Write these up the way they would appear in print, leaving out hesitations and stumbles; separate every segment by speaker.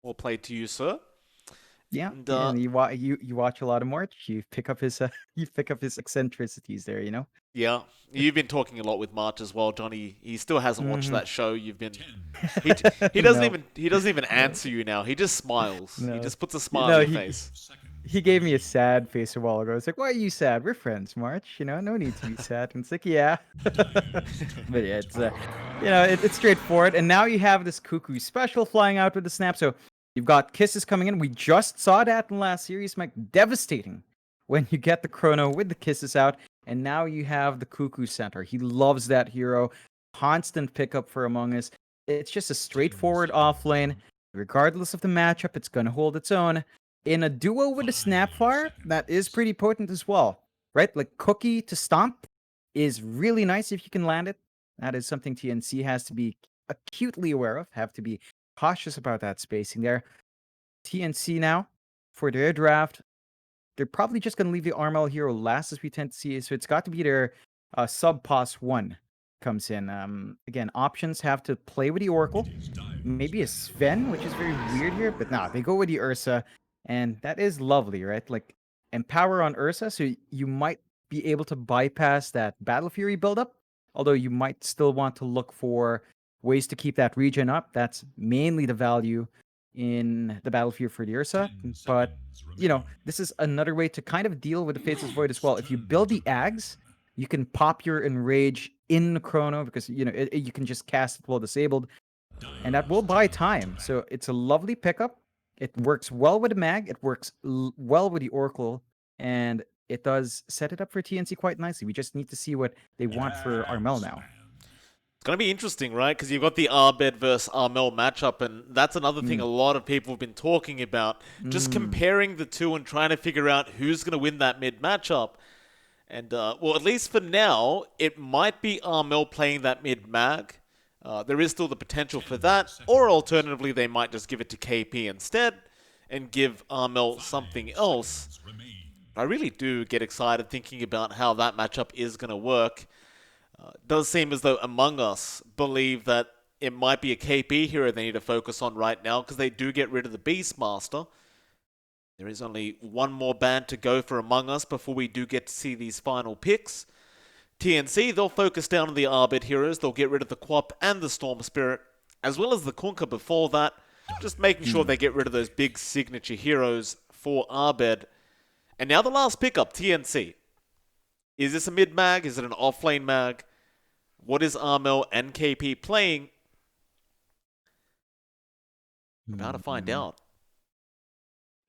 Speaker 1: More play to you, sir.
Speaker 2: Yeah,
Speaker 1: And
Speaker 2: yeah, and you watch a lot of March. You pick up his you pick up his eccentricities there. You know.
Speaker 1: yeah, you've been talking a lot with March as well, Johnny. He still hasn't watched
Speaker 2: Hmm.
Speaker 1: that show. You've been he he doesn't
Speaker 2: No,
Speaker 1: even
Speaker 2: no,
Speaker 1: answer you now. He just smiles. He
Speaker 2: no,
Speaker 1: just puts a smile on
Speaker 2: no.
Speaker 1: your face.
Speaker 2: He gave me a sad face a while ago. It's like, why are you sad? We're friends, March. You know, no need to be sad. And it's like, yeah. But yeah, it's it's straightforward. And now you have this cuckoo special flying out with the snap. So you've got kisses coming in. We just saw that in the last series, Mike. Devastating when you get the chrono with the kisses out, and now you have the cuckoo center. He loves that hero. Constant pickup for Among Us. It's just a straightforward offlane. Regardless of the matchup, it's gonna hold its own. In a duo with a Snapfire, that is pretty potent as well, right? Like Cookie to Stomp is really nice if you can land it. That is something TNC has to be acutely aware of, have to be cautious about that spacing there. TNC now, for their draft, they're probably just going to leave the Armel hero last, as we tend to see. So it's got to be their sub pos 1 comes in. Again, options have to play with the Oracle. Maybe a Sven, which is very weird here, but nah, they go with the Ursa. And that is lovely, right? Like, empower on Ursa, so you might be able to bypass that Battle Fury buildup. Although you might still want to look for ways to keep that regen up. That's mainly the value in the Battle Fury for the Ursa. But this is another way to kind of deal with the Faceless Void as well. If you build the Ags, you can pop your Enrage in the Chrono because, you can just cast it while disabled, and that will buy time. So it's a lovely pickup. It works well with the Mag, it works well with the Oracle, and it does set it up for TNC quite nicely. We just need to see what they want for Armel now.
Speaker 1: It's going to be interesting, right? Because you've got the Arbed versus Armel matchup, and that's another thing
Speaker 2: Mm.
Speaker 1: a lot of people have been talking about. Just
Speaker 2: Mm.
Speaker 1: comparing the two and trying to figure out who's going to win that mid matchup. And, well, at least for now, it might be Armel playing that mid mag. There is still the potential for that, or alternatively, they might just give it to KP instead and give Armel something else. I really do get excited thinking about how that matchup is going to work. It does seem as though Among Us believe that it might be a KP hero they need to focus on right now because they do get rid of the Beastmaster. There is only one more band to go for Among Us before we do get to see these final picks. TNC, they'll focus down on the Arbed heroes. They'll get rid of the Quap and the Storm Spirit, as well as the Kunkka before that. Just making sure they get rid of those big signature heroes for Arbed. And now the last pickup, TNC. Is this a mid-mag? Is it an off-lane mag? What is Armel and KP playing? We're about to find out.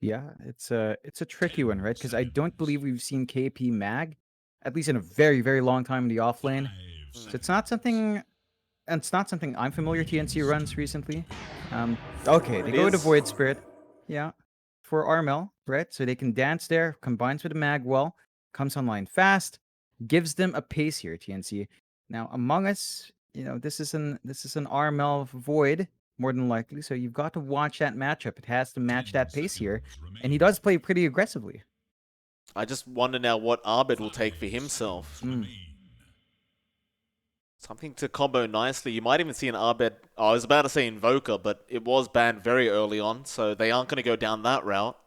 Speaker 2: Yeah, it's a tricky one, right? Because I don't believe we've seen KP mag, at least in a very, very long time in the offlane. So it's not something, and it's not something I'm familiar TNC runs recently. Okay,
Speaker 1: Here
Speaker 2: they
Speaker 1: it
Speaker 2: go to
Speaker 1: is.
Speaker 2: Void Spirit, yeah, for Armel, right? So they can dance there, combines with the mag well, comes online fast, gives them a pace here. TNC. Now Among Us, this is an Armel Void more than likely. So you've got to watch that matchup. It has to match that pace here, and he does play pretty aggressively.
Speaker 1: I just wonder now what Arbed will take for himself.
Speaker 2: Mm.
Speaker 1: Something to combo nicely. You might even see an Arbed. Oh, I was about to say Invoker, but it was banned very early on, so they aren't going to go down that route.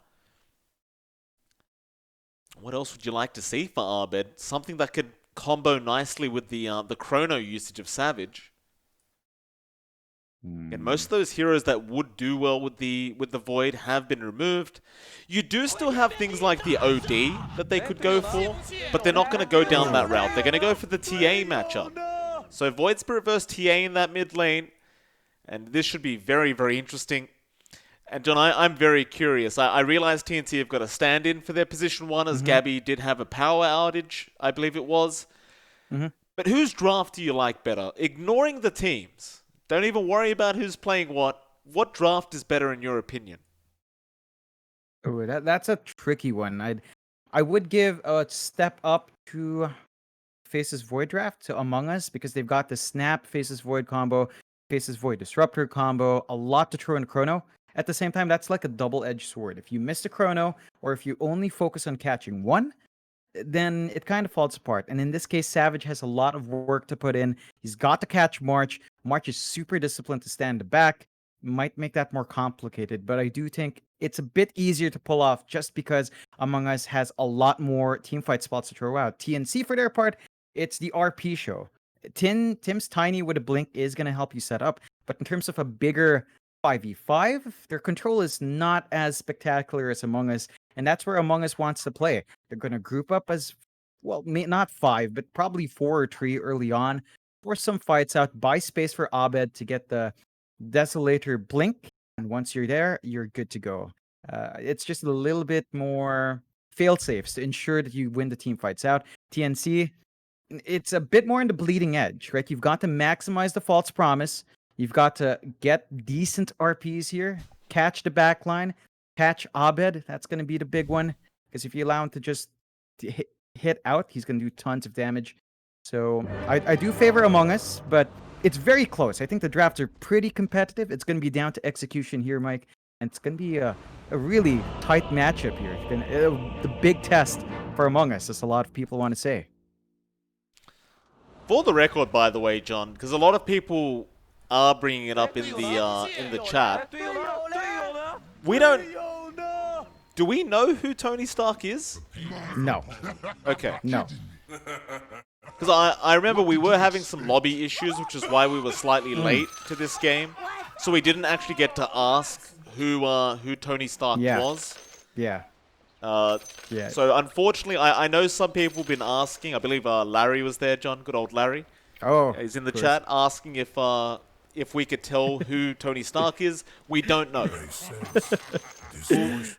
Speaker 1: What else would you like to see for Arbed? Something that could combo nicely with the Chrono usage of Savage. And most of those heroes that would do well with the Void have been removed. You do still have things like the OD that they could go for, but they're not going to go down that route. They're going to go for the TA matchup. So Void Spirit versus TA in that mid lane, and this should be very, very interesting. And John, I'm very curious. I realize TNC have got a stand-in for their position 1 as Gabby did have a power outage, I believe it was. But whose draft do you like better? Ignoring the teams. Don't even worry about who's playing what. What draft is better in your opinion?
Speaker 2: Oh, that's a tricky one. I would give a step up to Faces Void draft to Among Us because they've got the Snap Faces Void combo, Faces Void Disruptor combo, a lot to throw in Chrono. At the same time, that's like a double-edged sword. If you miss the Chrono, or if you only focus on catching one, then it kind of falls apart. And in this case, Savage has a lot of work to put in. He's got to catch March. March is super disciplined to stand back. might make that more complicated, but I do think it's a bit easier to pull off just because Among Us has a lot more teamfight spots to throw out. TNC, for their part, it's the RP show. Tim's Tiny with a blink is going to help you set up, but in terms of a bigger 5v5, their control is not as spectacular as Among Us, and that's where Among Us wants to play. They're going to group up as, well, not 5, but probably 4 or 3 early on, force some fights out, buy space for Abed to get the Desolator blink, and once you're there, you're good to go. It's just a little bit more fail safes to ensure that you win the team fights out. TNC, it's a bit more in the bleeding edge, right? You've got to maximize the false promise. You've got to get decent RPs here, catch the backline, catch Abed. That's going to be the big one, because if you allow him to just hit out, he's going to do tons of damage. So I do favor Among Us, but it's very close. I think the drafts are pretty competitive. It's going to be down to execution here, Mike. And it's going to be a really tight matchup here. It's been the big test for Among Us, as a lot of people want to say.
Speaker 1: For the record, by the way, John, because a lot of people are bringing it up in the chat. We don't. Do we know who Tony Stark is?
Speaker 2: No.
Speaker 1: Okay.
Speaker 2: No.
Speaker 1: Because I remember we were having some lobby issues, which is why we were slightly late to this game. So we didn't actually get to ask who Tony Stark was.
Speaker 2: Yeah.
Speaker 1: Yeah. So unfortunately, I know some people have been asking. I believe Larry was there, John. Good old Larry.
Speaker 2: Oh.
Speaker 1: He's in the chat asking if we could tell who Tony Stark is. We don't know.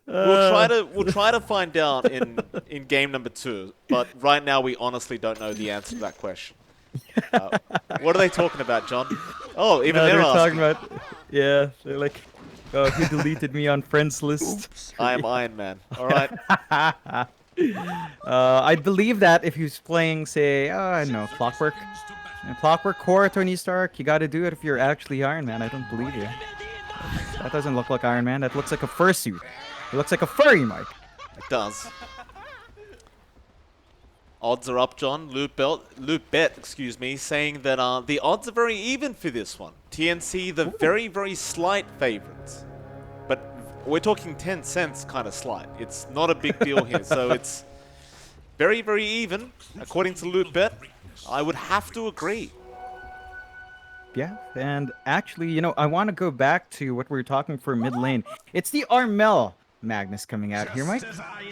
Speaker 1: We'll try to find out in game number 2, but right now we honestly don't know the answer to that question. What are they talking about, John? Oh, even they're asking.
Speaker 2: Talking about. Yeah, they're like, oh, he deleted me on friends list.
Speaker 1: I am Iron Man. All right.
Speaker 2: I believe that if he's playing, say, I don't know, Clockwork Core, Tony Stark, you got to do it if you're actually Iron Man. I don't believe you. That doesn't look like Iron Man. That looks like a fursuit. It looks like a furry, Mike.
Speaker 1: It does. Odds are up, John. Loot Bet, excuse me, saying that the odds are very even for this one. TNC, the very, very slight favorites. But we're talking 10 cents kind of slight. It's not a big deal here. So it's very, very even, according to Loot Bet. I would have to agree.
Speaker 2: Yeah, and actually, I want to go back to what we were talking for mid lane. It's the Armel Magnus coming out here, Mike.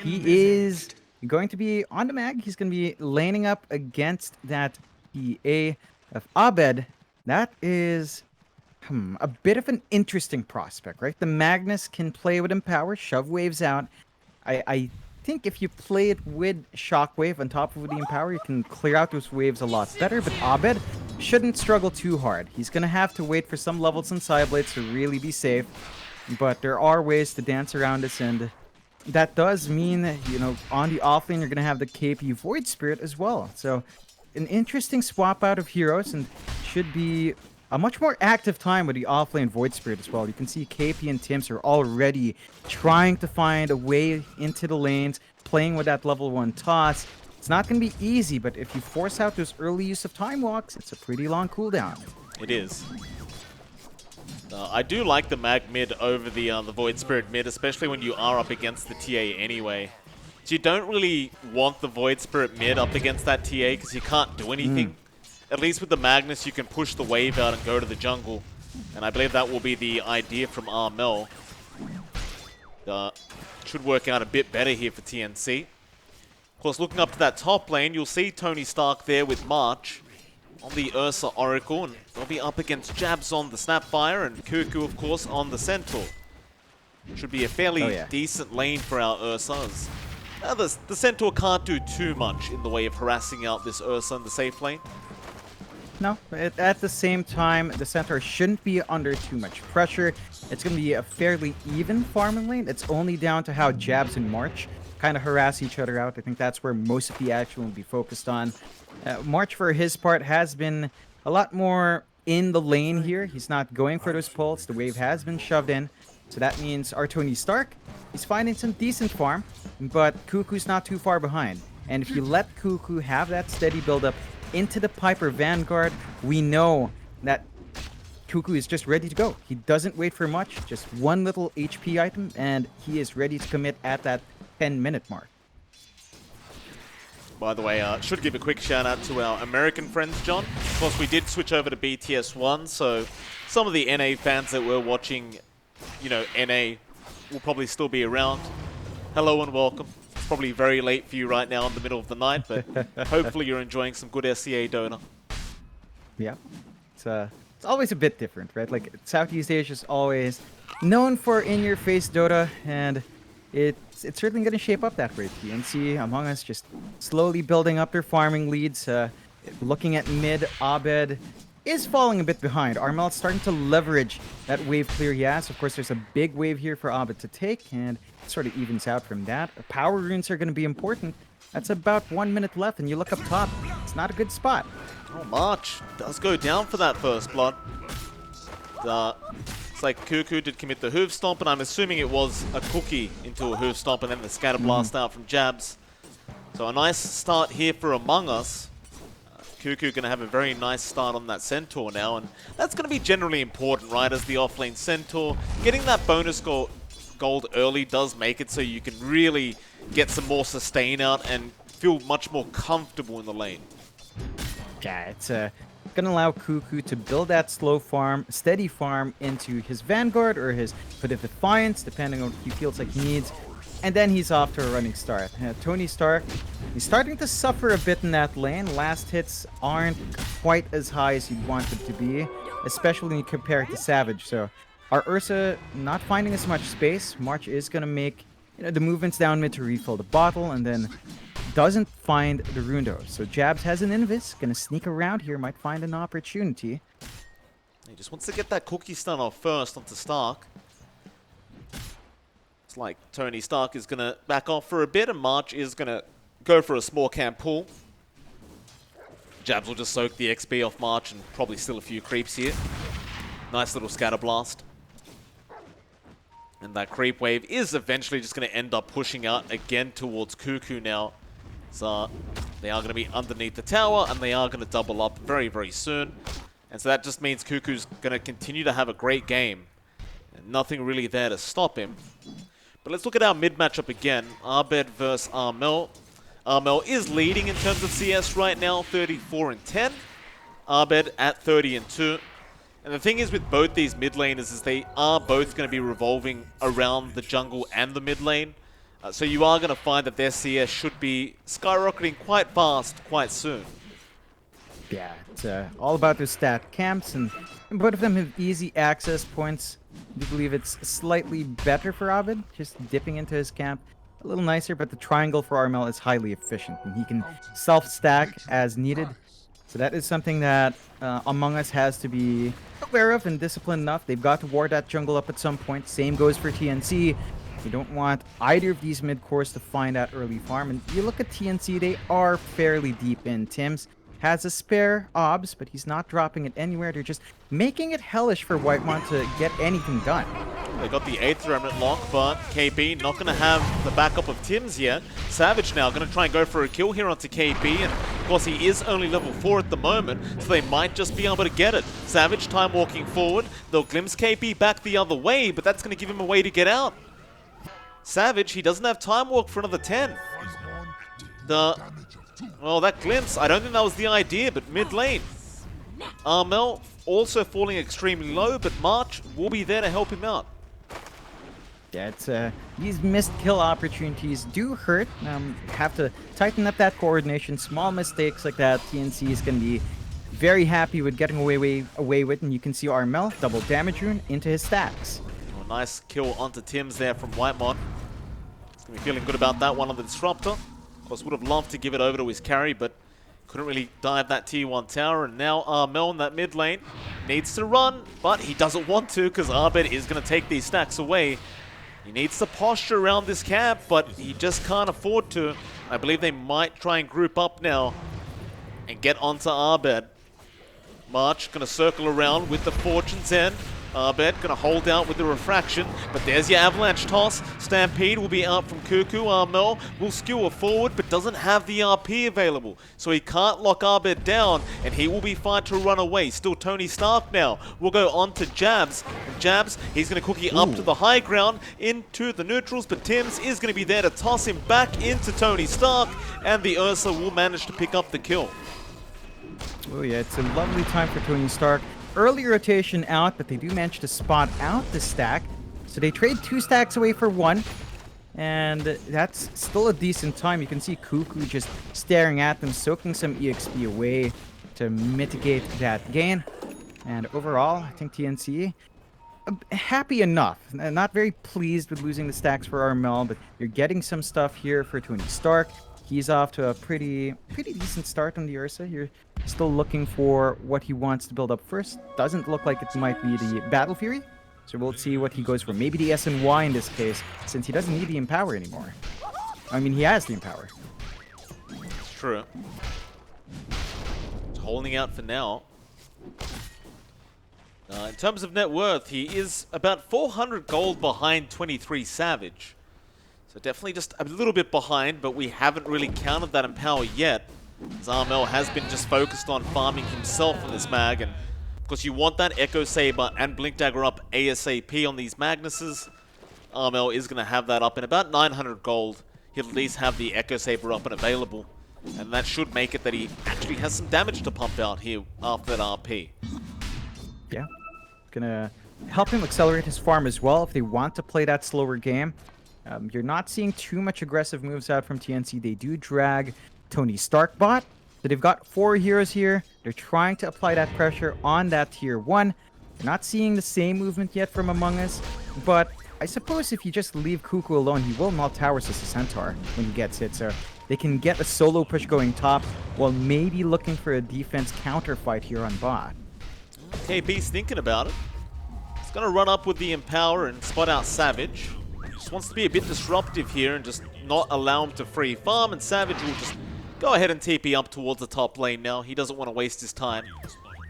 Speaker 2: He is going to be on the mag. He's going to be laning up against that EA of Abed. That is a bit of an interesting prospect, right? The Magnus can play with Empower, shove waves out. I think if you play it with Shockwave on top of the Empower, you can clear out those waves a lot better, but Abed shouldn't struggle too hard. He's going to have to wait for some levels in Sideblades to really be safe, but there are ways to dance around this, and that does mean that, on the offlane, you're going to have the KP Void Spirit as well. So, an interesting swap out of heroes, and should be a much more active time with the offlane Void Spirit as well. You can see KP and Tims are already trying to find a way into the lanes, playing with that level 1 toss. It's not going to be easy, but if you force out those early use of Time Walks, it's a pretty long cooldown.
Speaker 1: It is. I do like the mag mid over the Void Spirit mid, especially when you are up against the TA anyway. So you don't really want the Void Spirit mid up against that TA because you can't do anything. At least with the Magnus, you can push the wave out and go to the jungle. And I believe that will be the idea from Armel. Should work out a bit better here for TNC. Of course, looking up to that top lane, you'll see Tony Stark there with March on the Ursa Oracle, and they'll be up against Jabs on the Snapfire and Cuckoo, of course, on the Centaur. Should be a fairly decent lane for our Ursas. The Centaur can't do too much in the way of harassing out this Ursa in the safe lane.
Speaker 2: No, at the same time, the Centaur shouldn't be under too much pressure. It's going to be a fairly even farming lane. It's only down to how Jabs and March kind of harass each other out. I think that's where most of the action will be focused on. March, for his part, has been a lot more in the lane here. He's not going for those pulls. The wave has been shoved in. So that means our Tony Stark, he's finding some decent farm, but Cuckoo's not too far behind. And if you let Cuckoo have that steady build-up into the Piper Vanguard, we know that Cuckoo is just ready to go. He doesn't wait for much, just one little HP item, and he is ready to commit at that 10-minute mark.
Speaker 1: By the way, should give a quick shout out to our American friends, John. Of course, we did switch over to BTS 1, so some of the NA fans that were watching, you know, NA will probably still be around. Hello and welcome. It's probably very late for you right now in the middle of the night, but hopefully you're enjoying some good SCA Dota.
Speaker 2: Yeah, it's always a bit different, right? Like, Southeast Asia is always known for in-your-face Dota, and it's certainly going to shape up that way. TNC, Among Us, just slowly building up their farming leads. Looking at mid, Abed is falling a bit behind. Armel's starting to leverage that wave clear he has. Of course, there's a big wave here for Abed to take, and it sort of evens out from that. Power runes are going to be important. That's about 1 minute left, and you look up top. It's not a good spot.
Speaker 1: Oh, March does go down for that first blood. It's like Cuckoo did commit the hoof stomp, and I'm assuming it was a cookie into a hoof stomp and then the scatter blast out from jabs. So a nice start here for Among Us. Cuckoo going to have a very nice start on that Centaur now, and that's going to be generally important, right, as the offlane Centaur. Getting that bonus gold early does make it so you can really get some more sustain out and feel much more comfortable in the lane.
Speaker 2: Yeah, it's going to allow Cuckoo to build that slow farm, steady farm into his Vanguard or his Put of Defiance, depending on what he feels like he needs. And then he's off to a running start. Tony Stark, he's starting to suffer a bit in that lane. Last hits aren't quite as high as you'd want them to be, especially when you compare it to Savage. So our Ursa not finding as much space. March is going to make the movements down mid to refill the bottle, and then doesn't find the Rundo. So Jabs has an Invis, going to sneak around here, might find an opportunity.
Speaker 1: He just wants to get that cookie stun off first onto Stark. It's like Tony Stark is going to back off for a bit, and March is going to go for a small camp pull. Jabs will just soak the XP off March and probably steal a few creeps here. Nice little scatter blast. And that creep wave is eventually just going to end up pushing out again towards Cuckoo now. So they are going to be underneath the tower, and they are going to double up very, very soon. And so that just means Cuckoo's going to continue to have a great game. And nothing really there to stop him. But let's look at our mid matchup again. Abed versus Armel. Armel is leading in terms of CS right now, 34-10. Abed at 30-2. And the thing is with both these mid laners is they are both going to be revolving around the jungle and the mid lane. So you are going to find that their CS should be skyrocketing quite fast, quite soon.
Speaker 2: Yeah, it's all about the stat camps, and both of them have easy access points. I do believe it's slightly better for Abed, just dipping into his camp. A little nicer, but the triangle for Armel is highly efficient, and he can self-stack as needed. So that is something that Among Us has to be aware of and disciplined enough. They've got to ward that jungle up at some point. Same goes for TNC. You don't want either of these mid-cores to find that early farm. And you look at TNC, they are fairly deep in. Tims has a spare obs, but he's not dropping it anywhere. They're just making it hellish for Whitemon to get anything done.
Speaker 1: They got the 8th remnant lock, but KB not going to have the backup of Tims yet. Savage now going to try and go for a kill here onto KB, and of course he is only level 4 at the moment, so they might just be able to get it. Savage time walking forward, they'll glimpse KB back the other way, but that's going to give him a way to get out. Savage, he doesn't have time walk for another 10. Well, that glimpse, I don't think that was the idea, but mid lane. Armel also falling extremely low, but March will be there to help him out.
Speaker 2: Yeah, it's these missed kill opportunities do hurt. Have to tighten up that coordination. Small mistakes like that, TNC is going to be very happy with getting away with, and you can see Armel double damage rune into his stacks.
Speaker 1: Oh, nice kill onto Tims there from Whitemon. He's going to be feeling good about that one on the Disruptor. Of course, would have loved to give it over to his carry, but couldn't really dive that tier 1 tower. And now Armel in that mid lane needs to run, but he doesn't want to because Abed is going to take these stacks away. He needs to posture around this camp, but he just can't afford to. I believe they might try and group up now and get onto Abed. March going to circle around with the Fortune's End. Arbet gonna hold out with the refraction, but there's your avalanche toss. Stampede will be out from Cuckoo. Armel will skewer forward, but doesn't have the RP available, so he can't lock Arbet down, and he will be fine to run away. Still Tony Stark now will go on to Jabs, and Jabs, he's gonna cookie up to the high ground into the neutrals, but Tims is gonna be there to toss him back into Tony Stark, and the Ursa will manage to pick up the kill.
Speaker 2: Oh yeah, it's a lovely time for Tony Stark. Early rotation out, but they do manage to spot out the stack. So they trade 2 stacks away for 1. And that's still a decent time. You can see Cuckoo just staring at them, soaking some EXP away to mitigate that gain. And overall, I think TNC happy enough. Not very pleased with losing the stacks for Armel, but you're getting some stuff here for Tony Stark. He's off to a pretty decent start on the Ursa. You're still looking for what he wants to build up first. Doesn't look like it might be the Battle Fury. So we'll see what he goes for. Maybe the SNY in this case, since he doesn't need the Empower anymore. I mean, he has the Empower.
Speaker 1: True. He's holding out for now. In terms of net worth, he is about 400 gold behind 23 Savage. So definitely just a little bit behind, but we haven't really counted that Empower yet. Armel has been just focused on farming himself on this mag, and of course you want that Echo Saber and Blink Dagger up ASAP on these Magnuses. Armel is going to have that up in about 900 gold. He'll at least have the Echo Saber up and available, and that should make it that he actually has some damage to pump out here after that RP.
Speaker 2: Yeah, gonna help him accelerate his farm as well if they want to play that slower game. You're not seeing too much aggressive moves out from TNC. They do drag Tony Stark bot. So they've got 4 heroes here. They're trying to apply that pressure on that tier 1. You're not seeing the same movement yet from Among Us, but I suppose if you just leave Cuckoo alone, he will melt towers as a Centaur when he gets hit. So they can get a solo push going top while maybe looking for a defense counter fight here on bot.
Speaker 1: KP's thinking about it. He's going to run up with the Empower and spot out Savage. Just wants to be a bit disruptive here and just not allow him to free farm, and Savage will just go ahead and TP up towards the top lane now. He doesn't want to waste his time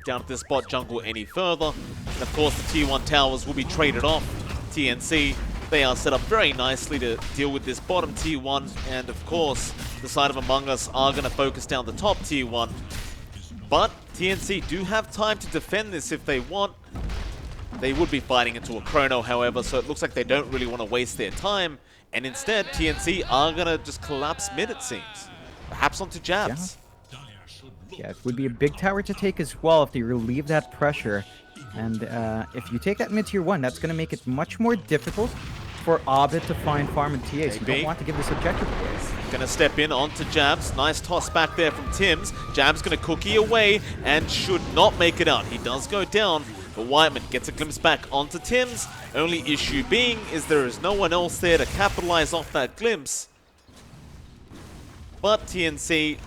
Speaker 1: down at this bot jungle any further. And of course the tier 1 towers will be traded off. TNC, they are set up very nicely to deal with this bottom tier 1, and of course the side of Among Us are going to focus down the top tier 1. But TNC do have time to defend this if they want. They would be fighting into a chrono, however, so it looks like they don't really want to waste their time. And instead, TNC are going to just collapse mid, it seems. Perhaps onto Jabs.
Speaker 2: Yeah, it would be a big tower to take as well if they relieve that pressure. And if you take that mid tier 1, that's going to make it much more difficult for Arbet to find farm and TAs. You don't want to give this objective away.
Speaker 1: Gonna step in onto Jabs. Nice toss back there from Tims. Jabs gonna cookie away and should not make it out. He does go down, but Whiteman gets a glimpse back onto Tims. Only issue being is there is no one else there to capitalize off that glimpse. But TNC,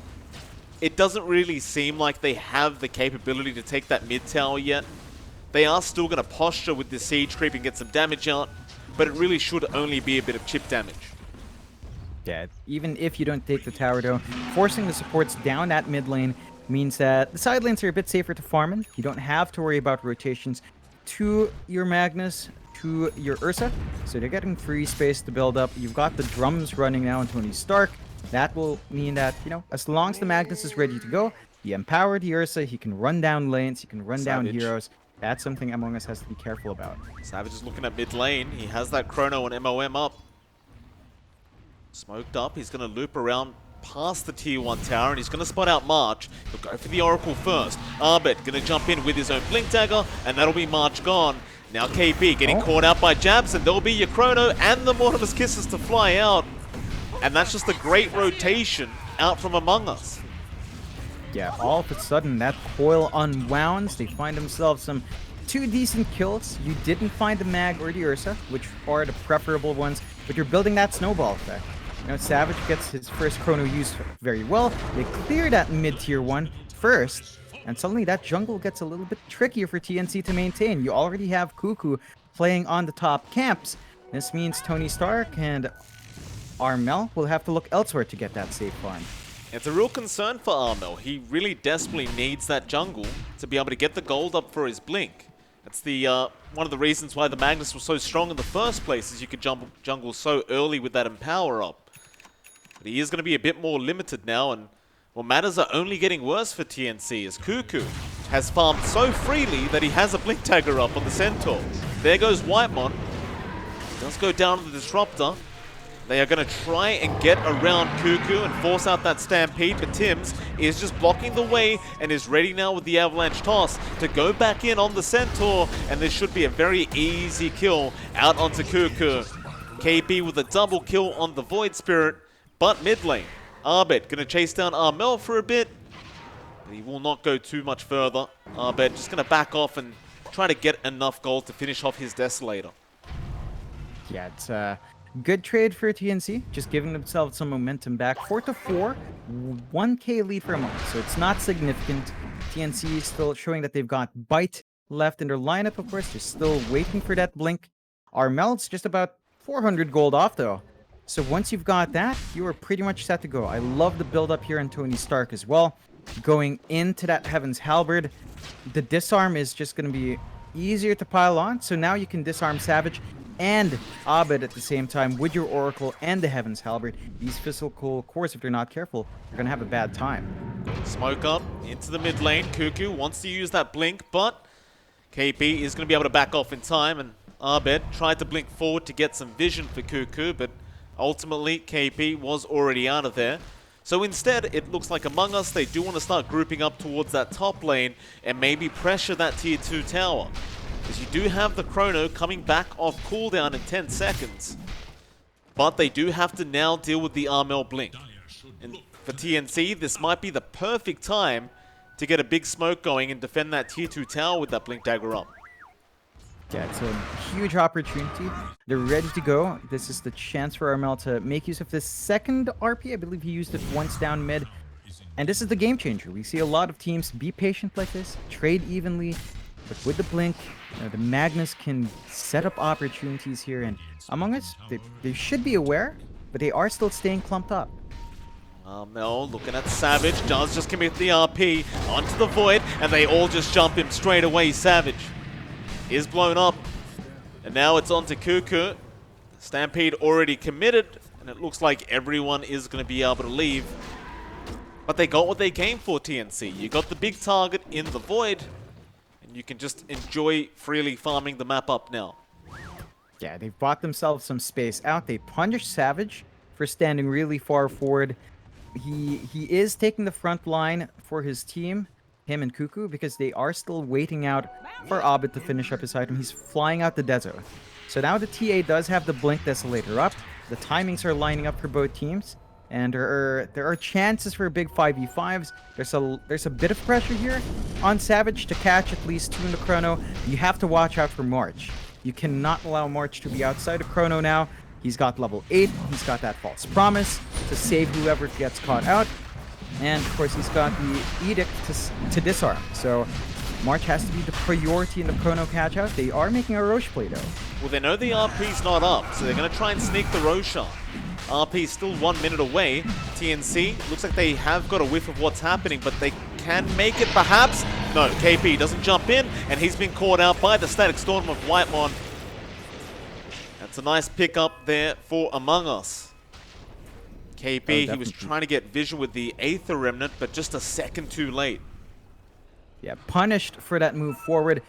Speaker 1: it doesn't really seem like they have the capability to take that mid tower yet. They are still gonna posture with this siege creep and get some damage out, but it really should only be a bit of chip damage.
Speaker 2: Yeah, even if you don't take the tower though, forcing the supports down that mid lane means that the side lanes are a bit safer to farm in. You don't have to worry about rotations to your Magnus, to your Ursa, so they're getting free space to build up. You've got the drums running now on Tony Stark. That will mean that, you know, as long as the Magnus is ready to go, he empowered the Ursa, he can run down lanes, he can run down heroes. That's something Among Us has to be careful about.
Speaker 1: Savage is looking at mid lane. He has that Chrono and MOM up. Smoked up. He's going to loop around past the tier 1 tower, and he's going to spot out March. He'll go for the Oracle first. Arbet going to jump in with his own Blink Dagger, and that'll be March gone. Now KP getting caught out by Jabs, and there'll be your Chrono and the Mortimer's Kisses to fly out. And that's just a great rotation out from Among Us.
Speaker 2: Yeah, all of a sudden that coil unwounds. They find themselves some 2 decent kills. You didn't find the Mag or the Ursa, which are the preferable ones, but you're building that snowball effect. You know, Savage gets his first Chrono used very well. They clear that mid tier 1 first, and suddenly that jungle gets a little bit trickier for TNC to maintain. You already have Cuckoo playing on the top camps. This means Tony Stark and Armel will have to look elsewhere to get that safe farm.
Speaker 1: It's a real concern for Armel. He really desperately needs that jungle to be able to get the gold up for his Blink. That's the one of the reasons why the Magnus was so strong in the first place, is you could jungle so early with that Empower up. But he is going to be a bit more limited now, and well, matters are only getting worse for TNC as Cuckoo has farmed so freely that he has a Blink Dagger up on the Centaur. There goes Whitemon. Does go down to the Disruptor. They are going to try and get around Cuckoo and force out that Stampede, but Tims is just blocking the way and is ready now with the Avalanche Toss to go back in on the Centaur, and this should be a very easy kill out onto Cuckoo. KB with a double kill on the Void Spirit, but mid lane, Arbet going to chase down Armel for a bit, but he will not go too much further. Arbet just going to back off and try to get enough gold to finish off his Desolator.
Speaker 2: Yeah, it's good trade for TNC, just giving themselves some momentum back. 4-4, 1k lead for a moment, so it's not significant. TNC is still showing that they've got Bite left in their lineup, of course. They're still waiting for that blink. Armel's just about 400 gold off, though. So once you've got that, you are pretty much set to go. I love the build-up here on Tony Stark as well. Going into that Heaven's Halberd, the disarm is just going to be easier to pile on, so now you can disarm Savage and Abed at the same time with your Oracle and the Heaven's Halberd. These physical cores, if they're not careful, are going to have a bad time.
Speaker 1: Smoke up into the mid lane. Cuckoo wants to use that blink, but KP is going to be able to back off in time, and Abed tried to blink forward to get some vision for Cuckoo, but ultimately KP was already out of there. So instead, it looks like Among Us, they do want to start grouping up towards that top lane and maybe pressure that tier 2 tower. Because you do have the Chrono coming back off cooldown in 10 seconds. But they do have to now deal with the Armel Blink. And for TNC, this might be the perfect time to get a big smoke going and defend that tier 2 tower with that Blink Dagger up.
Speaker 2: Yeah, it's a huge opportunity. They're ready to go. This is the chance for Armel to make use of this second RP. I believe he used it once down mid. And this is the game changer. We see a lot of teams be patient like this, trade evenly. But with the blink, the Magnus can set up opportunities here. And Among Us, they should be aware, but they are still staying clumped up.
Speaker 1: Armel looking at Savage, does just commit the RP onto the Void, and they all just jump him straight away. Savage is blown up, and now it's on to Cuckoo. Stampede already committed, and it looks like everyone is going to be able to leave. But they got what they came for, TNC. You got the big target in the Void, and you can just enjoy freely farming the map up now.
Speaker 2: Yeah, they've bought themselves some space out. They punished Savage for standing really far forward. He is taking the front line for his team, him and Cuckoo, because they are still waiting out for Abed to finish up his item. He's flying out the desert. So now the TA does have the Blink Desolator up. The timings are lining up for both teams. And there are chances for big 5v5s. There's a bit of pressure here on Savage to catch at least 2 in the Chrono. You have to watch out for March. You cannot allow March to be outside of Chrono now. He's got level 8. He's got that False Promise to save whoever gets caught out. And of course, he's got the Edict to disarm. So March has to be the priority in the Chrono catch-out. They are making a Roche play, though.
Speaker 1: Well, they know the RP's not up, so they're going to try and sneak the Roshan. RP's still 1 minute away. TNC, looks like they have got a whiff of what's happening, but they can make it perhaps. No, KP doesn't jump in, and he's been caught out by the Static Storm of Whitemon. That's a nice pick up there for Among Us. KP, he was trying to get vision with the Aether Remnant, but just a second too late.
Speaker 2: Yeah, punished for that move forward,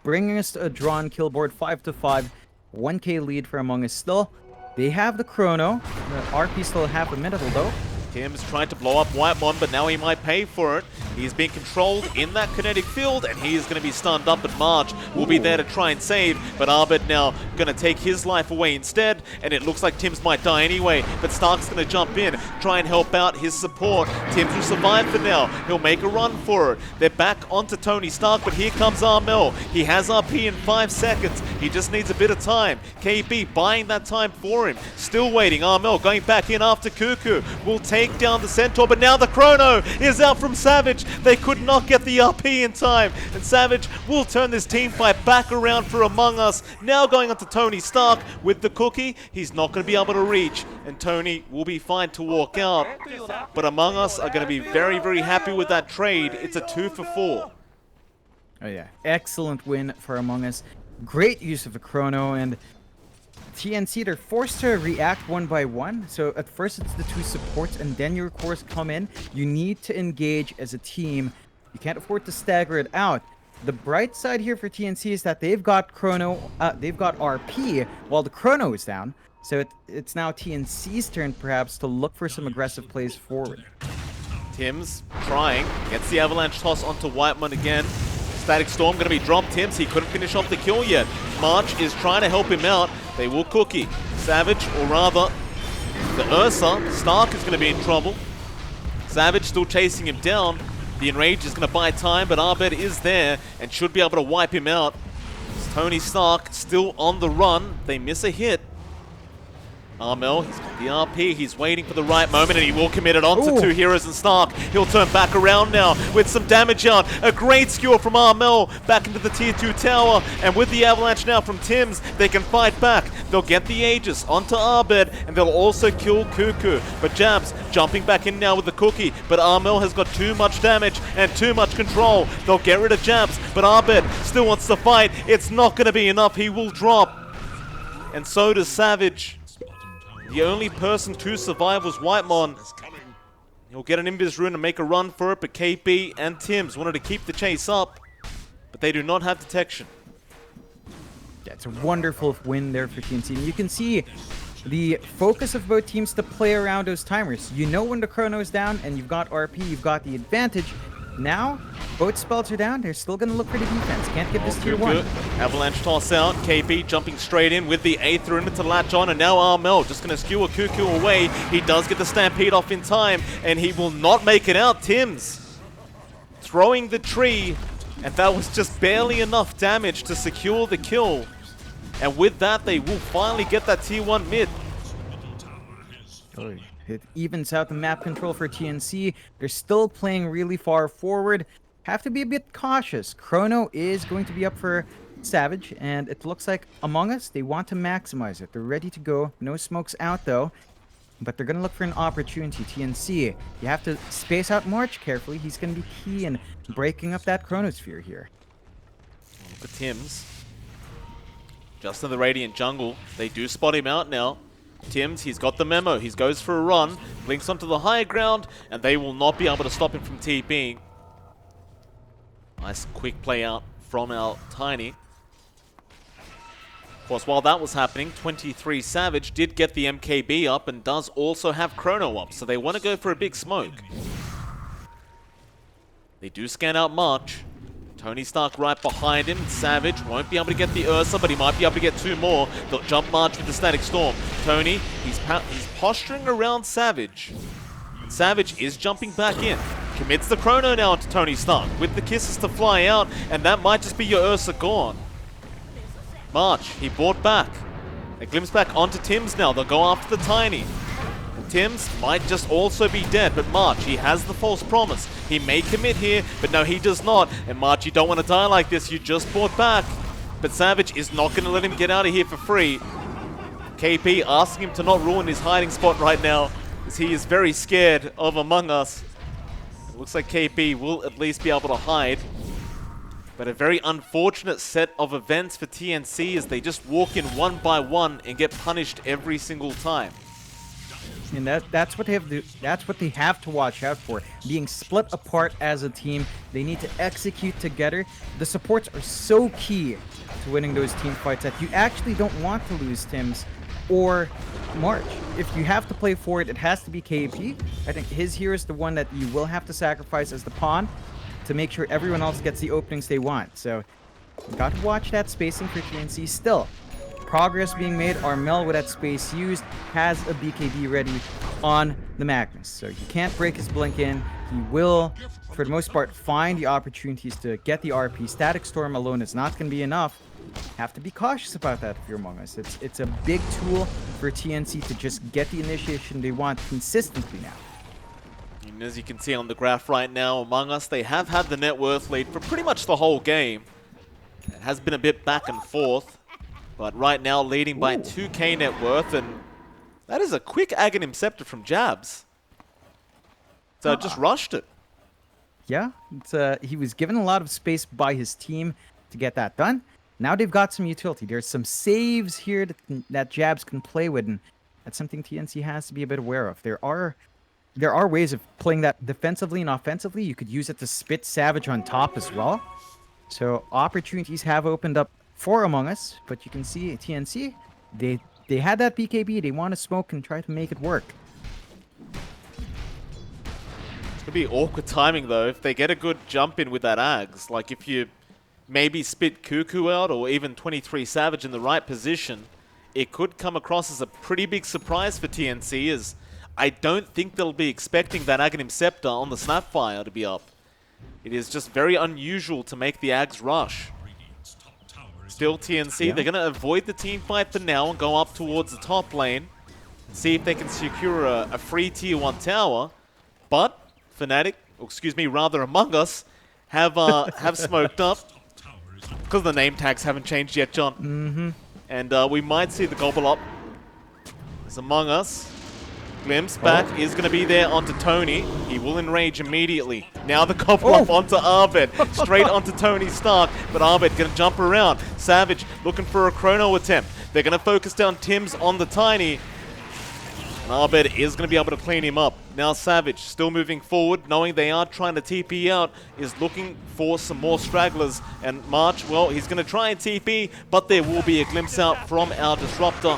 Speaker 2: bringing us to a drawn kill board, 5-5, 1k lead for Among Us still. They have the Chrono. The RP still half a minute, though.
Speaker 1: Tim's trying to blow up Whitemon, but now he might pay for it. He's being controlled in that kinetic field, and he is going to be stunned up, and March will be there to try and save. But Abed now going to take his life away instead, and it looks like Tims might die anyway. But Stark's going to jump in, try and help out his support. Tims will survive for now. He'll make a run for it. They're back onto Tony Stark, but here comes Armel. He has RP in 5 seconds. He just needs a bit of time. KB buying that time for him. Still waiting. Armel going back in after Cuckoo. Will take down the Centaur, but now the Chrono is out from Savage. They could not get the RP in time, and Savage will turn this team fight back around for Among Us. Now going on to Tony Stark with the cookie. He's not going to be able to reach, and Tony will be fine to walk out. But Among Us are going to be very, very happy with that trade. It's a 2 for 4.
Speaker 2: Oh yeah, excellent win for Among Us. Great use of the chrono, and TNC, they're forced to react one by one. So at first it's the two supports, and then your cores come in. You need to engage as a team. You can't afford to stagger it out. The bright side here for TNC is that they've got they've got RP while the chrono is down. So it's now TNC's turn perhaps to look for some aggressive plays forward.
Speaker 1: Tims trying, gets the avalanche toss onto Whiteman again. Static Storm going to be dropped. Tims, he couldn't finish off the kill yet. March is trying to help him out. They will cookie. Savage, or rather, the Ursa, Stark is going to be in trouble. Savage still chasing him down. The Enrage is going to buy time, but Abed is there and should be able to wipe him out. Tony Stark still on the run. They miss a hit. Armel, he's got the RP, he's waiting for the right moment, and he will commit it onto two heroes and Stark. He'll turn back around now with some damage out. A great skewer from Armel back into the tier 2 tower, and with the avalanche now from Tims, they can fight back. They'll get the Aegis onto Abed, and they'll also kill Cuckoo. But Jabs jumping back in now with the cookie, but Armel has got too much damage and too much control. They'll get rid of Jabs, but Abed still wants to fight. It's not going to be enough. He will drop. And so does Savage. The only person to survive was Whitemon. He'll get an Invis rune and make a run for it, but KB and Tims wanted to keep the chase up, but they do not have detection.
Speaker 2: Yeah, it's a wonderful win there for TNC. And you can see the focus of both teams to play around those timers. You know when the chrono is down and you've got RP, you've got the advantage. Now, both spells are down. They're still going to look for the defense. Can't get this tier 1.
Speaker 1: Avalanche toss out. KB jumping straight in with the Aether to latch on. And now Armel just going to skewer Cuckoo away. He does get the Stampede off in time. And he will not make it out. Tims throwing the tree. And that was just barely enough damage to secure the kill. And with that, they will finally get that tier 1 mid.
Speaker 2: It evens out the map control for TNC. They're still playing really far forward. Have to be a bit cautious. Chrono is going to be up for Savage, and it looks like Among Us, they want to maximize it. They're ready to go. No smokes out, though. But they're going to look for an opportunity. TNC, you have to space out March carefully. He's going to be key in breaking up that chronosphere here.
Speaker 1: Look at Tims. Just in the Radiant jungle. They do spot him out now. Tims, he's got the memo. He goes for a run, blinks onto the high ground, and they will not be able to stop him from TPing. Nice quick play out from our Tiny. Of course, while that was happening, 23 Savage did get the MKB up and does also have Chrono up, so they want to go for a big smoke. They do scan out March. Tony Stark right behind him. Savage won't be able to get the Ursa, but he might be able to get 2 more. They'll jump March with the Static Storm. Tony, he's posturing around Savage. And Savage is jumping back in. Commits the Chrono now onto Tony Stark with the kisses to fly out, and that might just be your Ursa gone. March, he brought back. A glimpse back onto Tims now. They'll go after the Tiny. Tims might just also be dead, but March, he has the false promise. He may commit here, but no, he does not. And March, you don't want to die like this. You just bought back. But Savage is not going to let him get out of here for free. KP asking him to not ruin his hiding spot right now, as he is very scared of Among Us. It looks like KP will at least be able to hide. But a very unfortunate set of events for TNC as they just walk in one by one and get punished every single time.
Speaker 2: And that's what they have to that's what they have to watch out for. Being split apart as a team, they need to execute together. The supports are so key to winning those team fights that you actually don't want to lose Tims or March. If you have to play for it, it has to be KP. I think his hero is the one that you will have to sacrifice as the pawn to make sure everyone else gets the openings they want. So you got to watch that spacing for TNC still. Progress being made. Armel with that space used has a BKB ready on the Magnus. So you can't break his blink in. He will, for the most part, find the opportunities to get the RP. Static Storm alone is not going to be enough. Have to be cautious about that if you're Among Us. It's a big tool for TNC to just get the initiation they want consistently now.
Speaker 1: And as you can see on the graph right now, Among Us, they have had the net worth lead for pretty much the whole game. It has been a bit back and forth. But right now, leading by 2k net worth, and that is a quick Aghanim Scepter from Jabs. So just rushed it.
Speaker 2: Yeah, he was given a lot of space by his team to get that done. Now they've got some utility. There's some saves here that Jabs can play with, and that's something TNC has to be a bit aware of. There are ways of playing that defensively and offensively. You could use it to spit Savage on top as well. So opportunities have opened up for Among Us, but you can see TNC, they had that BKB. They want to smoke and try to make it work.
Speaker 1: It's gonna be awkward timing though if they get a good jump in with that Ags. Like if you maybe spit Cuckoo out or even 23 Savage in the right position, it could come across as a pretty big surprise for TNC, as I don't think they'll be expecting that Aghanim Scepter on the Snapfire to be up. It is just very unusual to make the Ags rush. Still TNC, they're going to avoid the team fight for now and go up towards the top lane. See if they can secure a free tier 1 tower. But Fnatic, or excuse me, rather Among Us, have smoked up. Because the name tags haven't changed yet, John.
Speaker 2: Mm-hmm.
Speaker 1: And we might see the gobble up. It's Among Us. Glimpse back is going to be there onto Tony. He will enrage immediately. Now the gobble up onto Arbed. Straight onto Tony Stark. But Arbed going to jump around. Savage looking for a chrono attempt. They're going to focus down Tim's on the Tiny. And Arbed is going to be able to clean him up. Now Savage still moving forward, knowing they are trying to TP out, is looking for some more stragglers. And March, well, he's going to try and TP, but there will be a glimpse out from our Disruptor.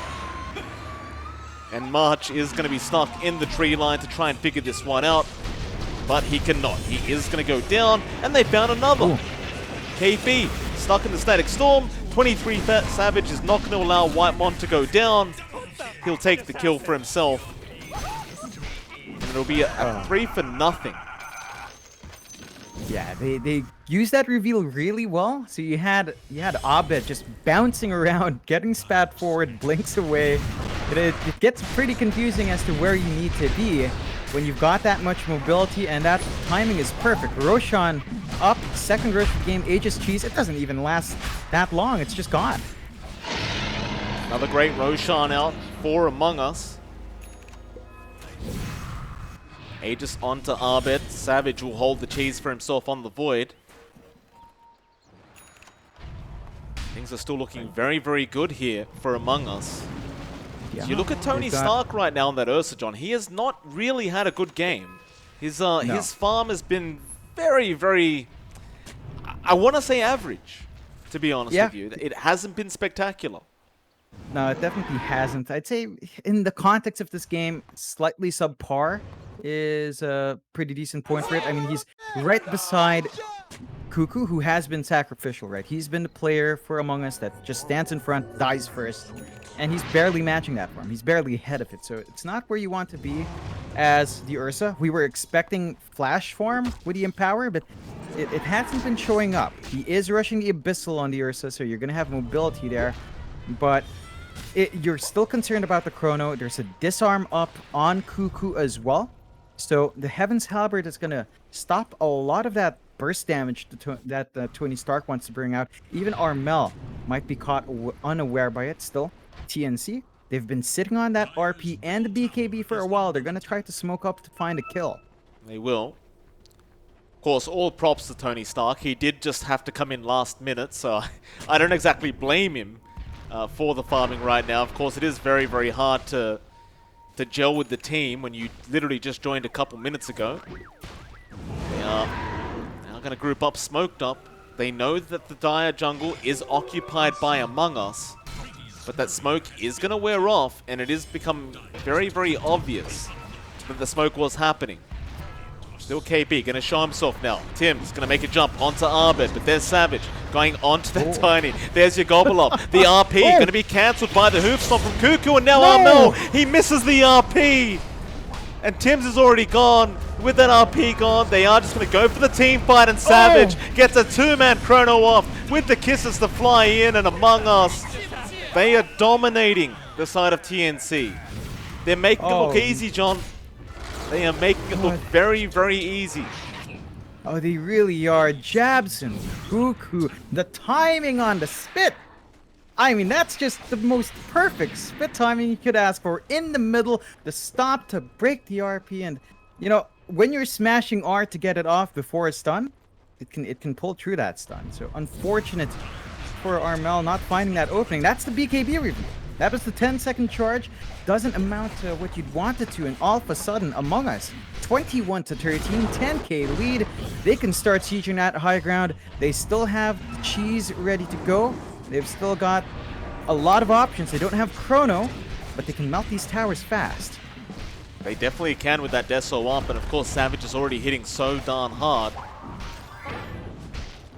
Speaker 1: And March is going to be stuck in the tree line to try and figure this one out. But he cannot. He is going to go down, and they found another. Ooh. KP stuck in the Static Storm. 23 Savage is not going to allow Whitemon to go down. He'll take the kill for himself. And it'll be a 3-0.
Speaker 2: Yeah, they used that reveal really well. So you had Abed just bouncing around, getting spat forward, blinks away. It gets pretty confusing as to where you need to be when you've got that much mobility, and that timing is perfect. Roshan up, second rush of the game, Aegis Cheese. It doesn't even last that long. It's just gone.
Speaker 1: Another great Roshan out for Among Us. Aegis onto Arbed. Savage will hold the cheese for himself on the Void. Things are still looking very, very good here for Among Us. Yeah, you look at Tony Stark right now on that Ursa, John. He has not really had a good game. His farm has been very, very, I want to say average, to be honest with you. It hasn't been spectacular.
Speaker 2: No, it definitely hasn't. I'd say in the context of this game, slightly subpar is a pretty decent point for it. I mean, he's right beside Cuckoo, who has been sacrificial, right? He's been the player for Among Us that just stands in front, dies first, and he's barely matching that for him. He's barely ahead of it, so it's not where you want to be as the Ursa. We were expecting Flash form with the Empower, but it hasn't been showing up. He is rushing the Abyssal on the Ursa, so you're going to have mobility there, but you're still concerned about the Chrono. There's a disarm up on Cuckoo as well, so the Heaven's Halberd is going to stop a lot of that burst damage that Tony Stark wants to bring out. Even Armel might be caught unaware by it still. TNC, they've been sitting on that RP and the BKB for a while. They're going to try to smoke up to find a kill.
Speaker 1: They will. Of course, all props to Tony Stark. He did just have to come in last minute, so I don't exactly blame him for the farming right now. Of course, it is very, very hard to gel with the team when you literally just joined a couple minutes ago. They are now going to group up, smoked up. They know that the Dire jungle is occupied by Among Us, but that smoke is going to wear off, and it is become very, very obvious that the smoke was happening. Still KP, going to show himself now. Tim's going to make a jump onto Arbed, but there's Savage going onto the Tiny. There's your gobble up. The RP going to be cancelled by the hoof stomp from Cuckoo, and now Armel, he misses the RP. And Tim's is already gone. With that RP gone, they are just going to go for the team fight, and Savage gets a two-man chrono off with the kisses to fly in, and Among Us, they are dominating the side of TNC. They're making it look easy, John. They are making it look very, very easy.
Speaker 2: Oh, they really are. Jabs and Cuckoo. The timing on the spit. I mean, that's just the most perfect spit timing you could ask for. In the middle, the stop to break the RP. And, you know, when you're smashing R to get it off before it's stun, it can pull through that stun. So unfortunate for Armel not finding that opening. That's the BKB review. That was the 10-second charge. Doesn't amount to what you'd want it to, and all of a sudden, Among Us, 21-13, 10k lead. They can start sieging that high ground. They still have cheese ready to go. They've still got a lot of options. They don't have Chrono, but they can melt these towers fast.
Speaker 1: They definitely can with that Deso up, and of course Savage is already hitting so darn hard.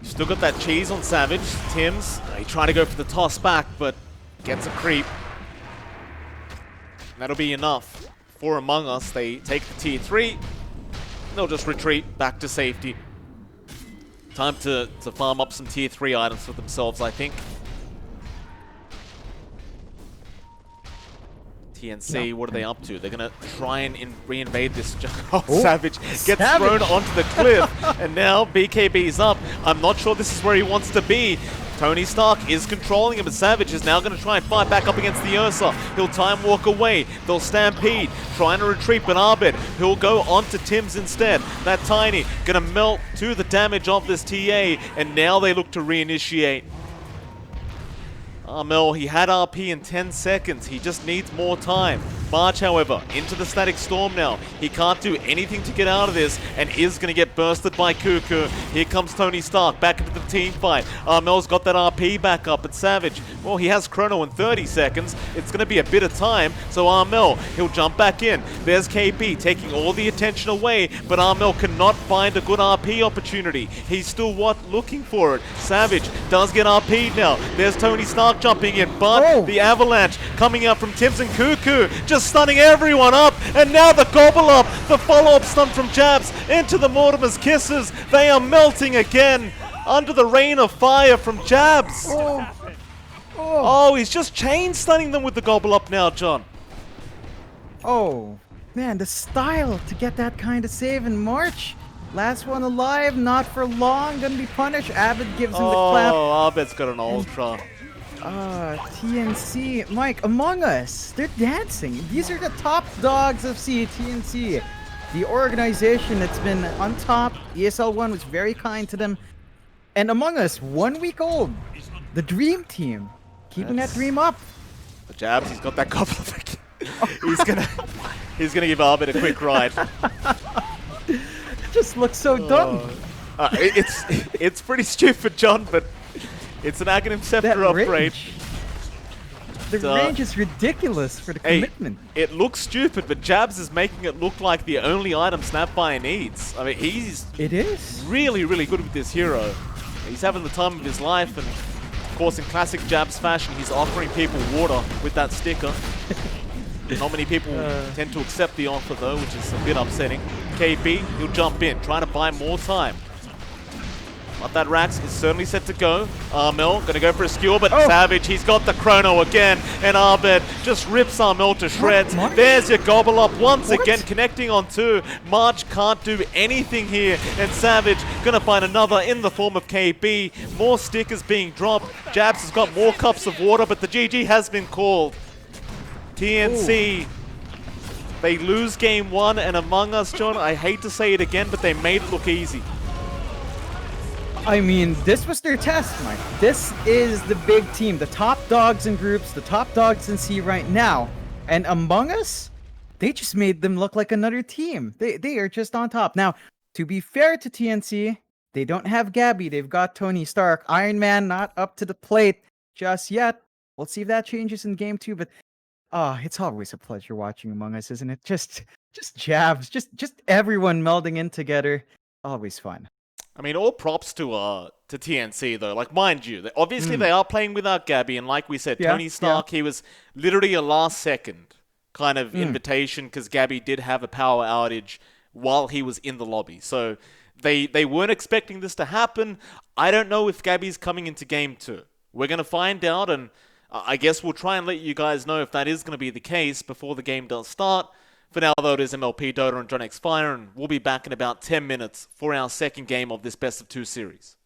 Speaker 1: Still got that cheese on Savage. Tim's, he trying to go for the toss back, but gets a creep. That'll be enough for Among Us. They take the tier 3. They'll just retreat back to safety. Time to farm up some tier 3 items for themselves, I think. TNC,
Speaker 2: No.
Speaker 1: what are they up to? They're going to try and reinvade this. Oh,
Speaker 2: Oh,
Speaker 1: Savage gets thrown onto the cliff. And now BKB's up. I'm not sure this is where he wants to be. Tony Stark is controlling him, but Savage is now going to try and fight back up against the Ursa. He'll time walk away. They'll stampede, trying to retreat, but Arbed, he'll go onto Tim's instead. That Tiny going to melt to the damage of this TA, and now they look to reinitiate. Armel, he had RP in 10 seconds. He just needs more time. March, however, into the Static Storm now. He can't do anything to get out of this and is going to get bursted by Cuckoo. Here comes Tony Stark back into the team fight. Armel's got that RP back up at Savage. Well, he has Chrono in 30 seconds. It's going to be a bit of time, so Armel, he'll jump back in. There's KP taking all the attention away, but Armel cannot find a good RP opportunity. He's still looking for it. Savage does get RP'd now. There's Tony Stark jumping in, but the avalanche coming out from Tims and Cuckoo, just stunning everyone up, and now the gobble up, the follow-up stun from Jabs into the Mortimer's Kisses. They are melting again under the rain of fire from Jabs. Oh, he's just chain stunning them with the gobble up now, John.
Speaker 2: Oh, man, the style to get that kind of save in March. Last one alive, not for long, gonna be punished. Abbott gives him the clap.
Speaker 1: Oh, Abed's got an ultra.
Speaker 2: TNC, Mike, Among Us, they're dancing. These are the top dogs of TNC. The organization that's been on top. ESL1 was very kind to them. And Among Us, 1 week old. The dream team. Keeping that dream up.
Speaker 1: The Jabs, he's got that gobble up. He's gonna give Abed a quick ride.
Speaker 2: It just looks so dumb.
Speaker 1: It's pretty stupid, John, but it's an Aghanim Scepter upgrade.
Speaker 2: The range is ridiculous for the commitment.
Speaker 1: It looks stupid, but Jabs is making it look like the only item Snapfire needs. I mean, he's really, really good with this hero. He's having the time of his life, and of course, in classic Jabs fashion, he's offering people water with that sticker. Not many people tend to accept the offer, though, which is a bit upsetting. KP, he'll jump in, trying to buy more time. But that Rax is certainly set to go. Armel gonna go for a skewer, but Savage, he's got the Chrono again, and Arbed just rips Armel to shreds. There's your gobble up once again, connecting on two. March can't do anything here, and Savage gonna find another in the form of KB. More stickers being dropped. Jabs has got more cups of water, but the GG has been called. TNC, they lose game 1, and Among Us, John, I hate to say it again, but they made it look easy.
Speaker 2: I mean, this was their test, Mike. This is the big team, the top dogs in groups, the top dogs in C right now. And Among Us, they just made them look like another team. They are just on top. Now, to be fair to TNC, they don't have Gabby. They've got Tony Stark. Iron Man not up to the plate just yet. We'll see if that changes in game 2. But it's always a pleasure watching Among Us, isn't it? Just Jabs, just everyone melding in together. Always fun.
Speaker 1: I mean, all props to TNC, though. Like, mind you, obviously they are playing without Gabby, and like we said, Tony Stark, he was literally a last-second kind of invitation, because Gabby did have a power outage while he was in the lobby. So they weren't expecting this to happen. I don't know if Gabby's coming into Game 2. We're going to find out, and I guess we'll try and let you guys know if that is going to be the case before the game does start. For now, though, it is MLP, Dota, and JohnXFire, and we'll be back in about 10 minutes for our second game of this best of 2 series.